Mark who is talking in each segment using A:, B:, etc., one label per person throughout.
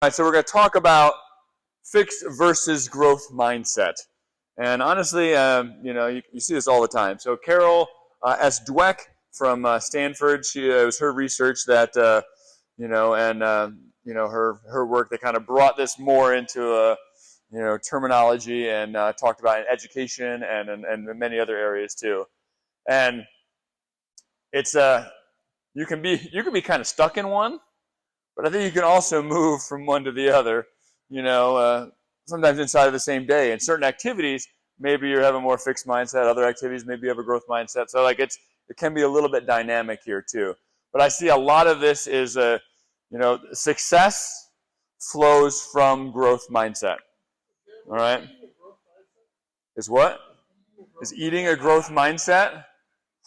A: All right, so we're going to talk about fixed versus growth mindset. And honestly, you see this all the time. So Carol S. Dweck from Stanford, it was her research that, her work that kind of brought this more into terminology and talked about in education and many other areas too. And it's you can be kind of stuck in one. But I think you can also move from one to the other, sometimes inside of the same day. In certain activities, maybe you have a more fixed mindset. Other activities, maybe you have a growth mindset. So it can be a little bit dynamic here too. But I see a lot of this is, success flows from growth mindset. All right? Is what? Is eating a growth mindset?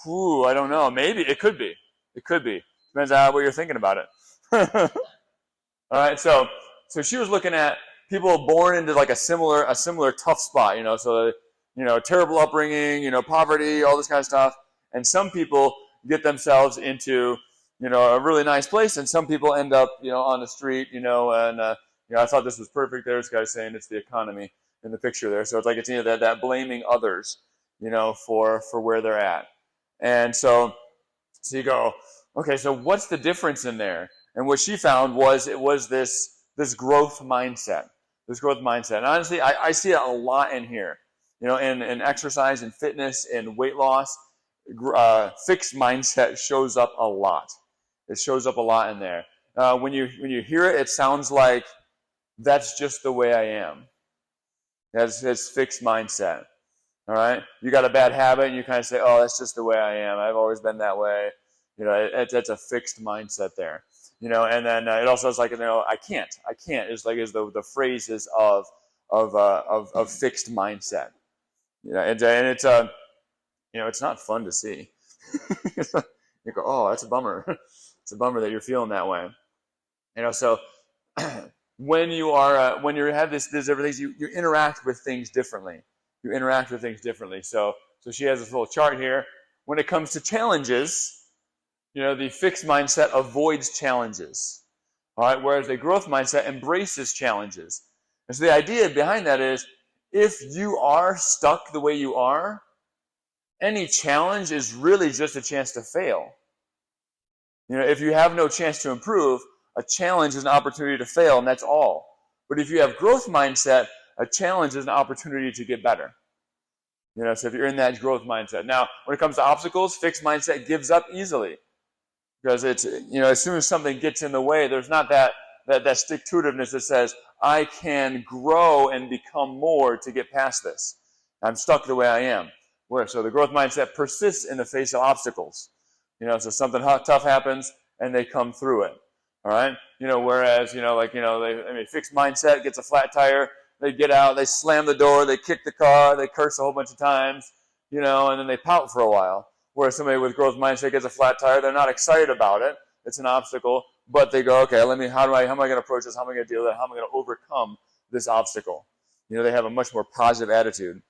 A: Ooh, I don't know. Maybe. It could be. It could be. Depends on what you're thinking about it. All right, so she was looking at people born into like a similar tough spot, so terrible upbringing, poverty, all this kind of stuff, and some people get themselves into a really nice place, and some people end up on the street, and I thought this was perfect. There's guys saying it's the economy in the picture there, so it's like it's that blaming others, for where they're at, and so you go, okay, so what's the difference in there? And what she found was it was this growth mindset. This growth mindset. And honestly, I see it a lot in here. In exercise and fitness and weight loss, fixed mindset shows up a lot. It shows up a lot in there. When you hear it, it sounds like that's just the way I am. That's fixed mindset. All right? You got a bad habit and you kind of say, oh, that's just the way I am. I've always been that way. That's a fixed mindset there. And then it also is like, I can't is the phrases of fixed mindset. And it's it's not fun to see. You go, oh, that's a bummer. It's a bummer that you're feeling that way. So when you have this everything, you interact with things differently. So she has this little chart here. When it comes to challenges, the fixed mindset avoids challenges, all right, whereas the growth mindset embraces challenges. And so the idea behind that is if you are stuck the way you are, any challenge is really just a chance to fail. If you have no chance to improve, a challenge is an opportunity to fail, and that's all. But if you have growth mindset, a challenge is an opportunity to get better. So if you're in that growth mindset. Now, when it comes to obstacles, fixed mindset gives up easily. Because it's, as soon as something gets in the way, there's not that stick-to-itiveness that says, I can grow and become more to get past this. I'm stuck the way I am. So the growth mindset persists in the face of obstacles. So something tough happens and they come through it. All right? Whereas, fixed mindset gets a flat tire, they get out, they slam the door, they kick the car, they curse a whole bunch of times, and then they pout for a while. Whereas somebody with growth mindset gets a flat tire, they're not excited about it. It's an obstacle, but they go, okay, how am I going to approach this? How am I going to deal with it? How am I going to overcome this obstacle? They have a much more positive attitude.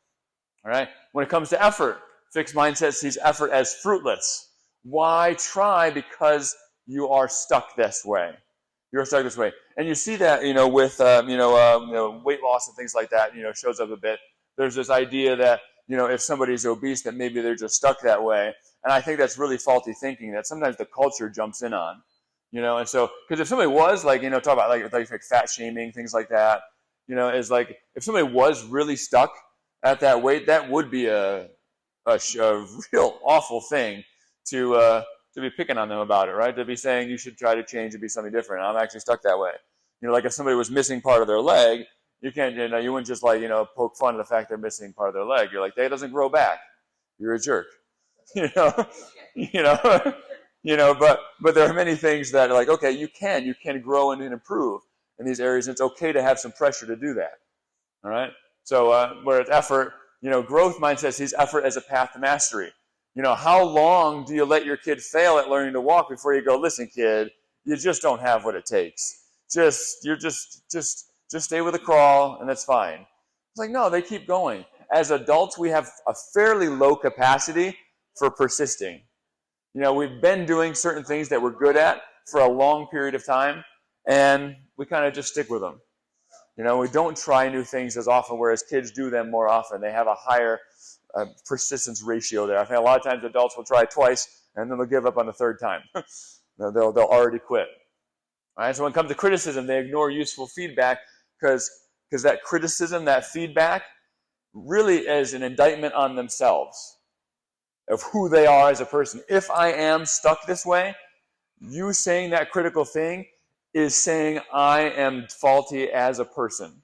A: All right. When it comes to effort, fixed mindset sees effort as fruitless. Why try? Because you are stuck this way. You're stuck this way, and you see that with weight loss and things like that. Shows up a bit. There's this idea that if somebody's obese, that maybe they're just stuck that way. And I think that's really faulty thinking that sometimes the culture jumps in on, and so, because if somebody was talk about like fat shaming, things like that, is like, if somebody was really stuck at that weight, that would be a real awful thing to be picking on them about it, right? To be saying you should try to change and be something different. I'm actually stuck that way. Like if somebody was missing part of their leg, you can't, you wouldn't just poke fun at the fact they're missing part of their leg. You're like, that doesn't grow back. You're a jerk. But there are many things that are like, okay, you can grow and improve in these areas. And it's okay to have some pressure to do that. All right. So where it's effort, growth mindset sees effort as a path to mastery. How long do you let your kid fail at learning to walk before you go, listen, kid, you just don't have what it takes. Just stay with the crawl and that's fine. It's like, no, they keep going. As adults, we have a fairly low capacity for persisting. We've been doing certain things that we're good at for a long period of time, and we kind of just stick with them. We don't try new things as often, whereas kids do them more often. They have a higher persistence ratio there. I think a lot of times adults will try twice, and then they'll give up on the third time. they'll already quit. All right, so when it comes to criticism, they ignore useful feedback because that criticism, that feedback, really is an indictment on themselves of who they are as a person. If I am stuck this way, you saying that critical thing is saying I am faulty as a person.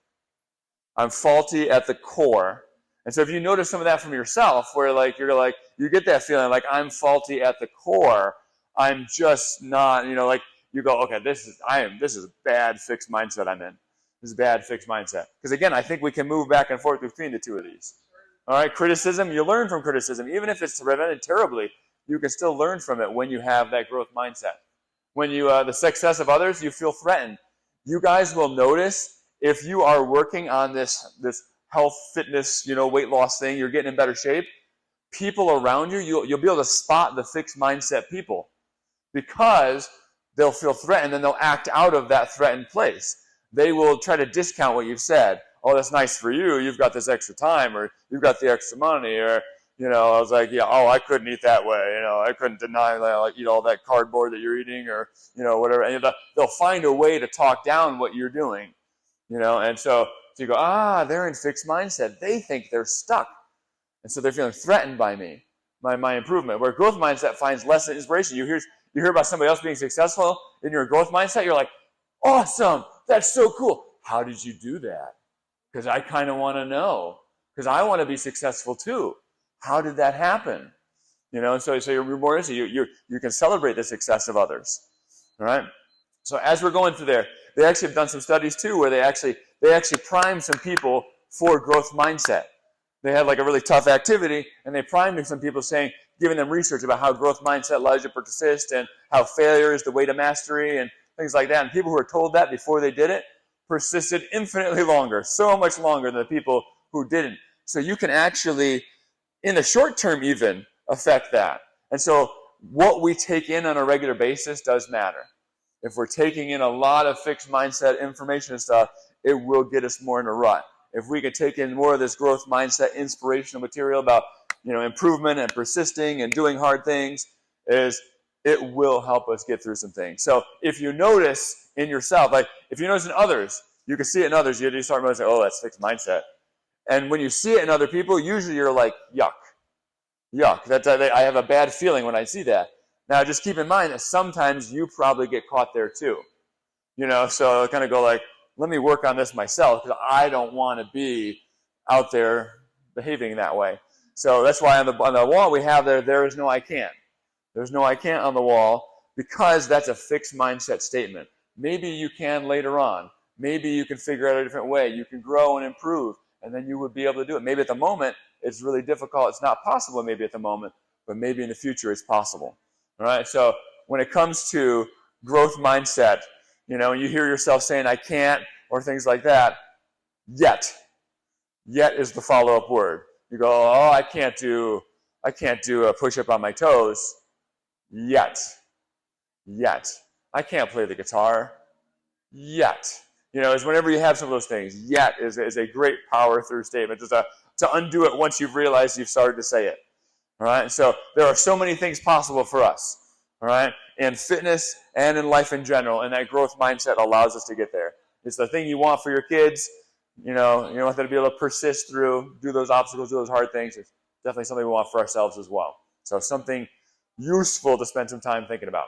A: I'm faulty at the core. And so if you notice some of that from yourself, where you get that feeling like I'm faulty at the core, I'm just not, you go, okay, this is a bad fixed mindset I'm in. This is a bad fixed mindset. Because again, I think we can move back and forth between the two of these. All right, criticism, you learn from criticism. Even if it's prevented terribly, you can still learn from it when you have that growth mindset. When the success of others, you feel threatened. You guys will notice if you are working on this health, fitness, weight loss thing, you're getting in better shape, people around you, you'll be able to spot the fixed mindset people because they'll feel threatened and they'll act out of that threatened place. They will try to discount what you've said. Oh, that's nice for you. You've got this extra time, or you've got the extra money, or I was like, yeah, I couldn't eat that way. I couldn't deny eat all that cardboard that you're eating, or whatever. And they'll find a way to talk down what you're doing, And so you go, they're in fixed mindset. They think they're stuck, and so they're feeling threatened by me, my improvement. Where growth mindset finds less inspiration. You hear about somebody else being successful in your growth mindset. You're like, awesome, that's so cool. How did you do that? Because I kind of want to know. Because I want to be successful too. How did that happen? And so you're more into you can celebrate the success of others. All right. So as we're going through there, they actually have done some studies too, where they actually primed some people for growth mindset. They had like a really tough activity, and they primed some people, giving them research about how growth mindset allows you to persist, and how failure is the way to mastery, and things like that. And people who were told that before they did it persisted infinitely longer, so much longer than the people who didn't. So you can actually, in the short term even, affect that. And so what we take in on a regular basis does matter. If we're taking in a lot of fixed mindset information and stuff, it will get us more in a rut. If we can take in more of this growth mindset inspirational material about improvement and persisting and doing hard things, it will help us get through some things. So if you notice in yourself, like if you notice in others, you can see it in others, you start noticing, oh, that's fixed mindset. And when you see it in other people, usually you're like, yuck. I have a bad feeling when I see that. Now, just keep in mind that sometimes you probably get caught there too. So I kind of go like, let me work on this myself because I don't want to be out there behaving that way. So that's why on the wall we have there is no I can't. There's no I can't on the wall because that's a fixed mindset statement. Maybe you can later on. Maybe you can figure out a different way. You can grow and improve, and then you would be able to do it. Maybe at the moment it's really difficult. It's not possible maybe at the moment, but maybe in the future it's possible. All right? So when it comes to growth mindset, you hear yourself saying I can't or things like that, yet. Yet is the follow-up word. You go, oh, I can't do a push-up on my toes. Yet. I can't play the guitar. Yet. Is whenever you have some of those things, yet is a great power through statement. Just to undo it once you've realized you've started to say it. All right? So there are so many things possible for us. All right? In fitness and in life in general, and that growth mindset allows us to get there. It's the thing you want for your kids. You want them to be able to persist through, do those obstacles, do those hard things. It's definitely something we want for ourselves as well. So something useful to spend some time thinking about.